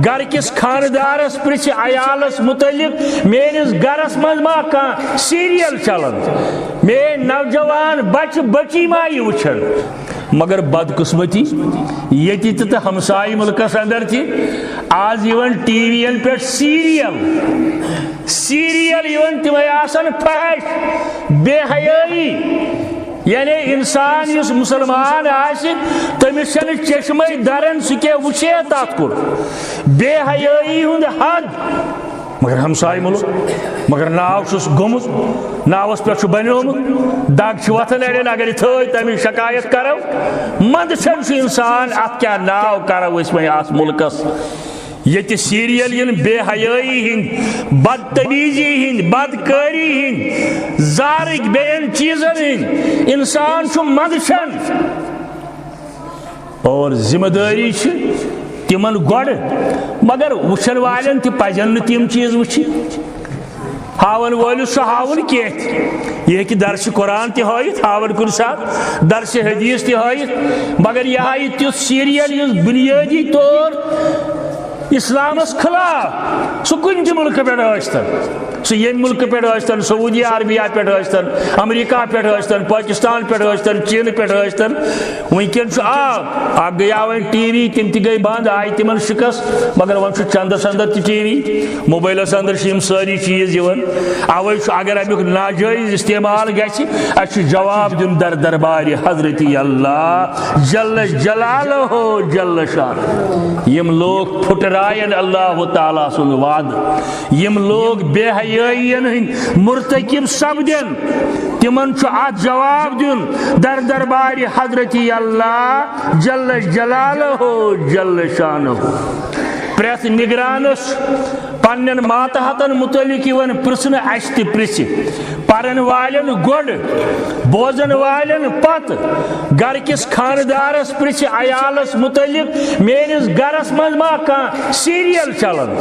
گھر کس خاندارس پرچھ عیالس متعلق میرس گرس مز ما کان سیریل چلان میرے نوجوان بچ بچی ما یہ وچھن مگر بدقسمتی یہ تو ہمسائی ملکس اندر تھی آج یون ٹی وی ین پہ سیریل یون تمے آسان فحش بے حیائی یعنی انسان اس مسلمان آسہ تمس چھ چشمے درن سہ وچھے تات کور بے حیائی ہند حد مگر ہمسائی ملک مگر ناو چھس گومت ناوس پہ بنیومت دگ وتھان اڑین اگر تھے تمہیں شکایت کرو مندچھن انسان ات کیا ناو کرو اس میں اس ملکس یہ سیریل ین بے حیائی ہند بدتمیزی ہند بدکاری ہند زارک بین چیزن ہند انسان مندچھن اور ذمہ داری تمن گوڑ مگر وچھن والن تہ پزن نہ تم چیز وچھ ہاون وولس سہ ہاون کیت یہ درس قرآن تہ ہائت ہاون کن ساتھ درس حدیث تہ ہائت مگر یہ ہائت تیُتھ سیریل یس بنیادی طور اسلامس خلاف سہ کن تہ ملک پہ ٲسۍتن سہ یم ملک پہ ٲسۍتن سعودی عربیہ پہ ٲسۍتن امریکہ پہ ٲسۍتن پاکستان پہ ٲسۍتن چین پہ ٲسۍتن ونکین اکھ گیا وۄنۍ ٹی وی تم تہ گئی بند آئی تمن شکست مگر وۄنۍ چھُ چندس اندر تہ ٹی وی موبائلس اندر یم ساری چیز یوان اوے اگر امیک ناجائز استعمال گژھِ اَسہِ چھُ جواب دیُن در دربار حضرت اللہ جل جلالہ جل شان یم لوگ پھٹرائن اللہ تعالیٰ سن وعد یم لوگ بے حیائین ہند مرتکب سپدن تمن ات جواب دین در دربار حضرت اللہ جل جلالہ جل شانہ پریت نگرانس پنن ماتحتن متعلق یون پرسن اس تہ پرژھ پرن والن گوڑ بوزن والن پت گھر کس خاندارس پرژھ عیالس متعلق میرس گرس مز ما کان سیریل چلان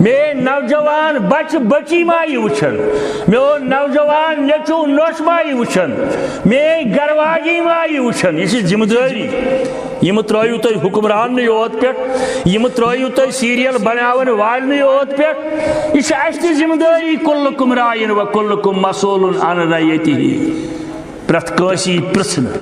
میرے نوجوان بچ بچی ما یہ وچھن میون نوجوان نیچو نوش ما یہ وچھن میری گھر واجی ما یہ وچھن یہ ذمہ داری یم ترایو تہ حکمران یوت پہ یم ترایو تہ سیریل بناون والن یوت پہ یہ اس ذمہ داری کلکم رائن و کلکم مسئول عن رعیتہ پرت کٲنٛسہِ پرژھنہٕ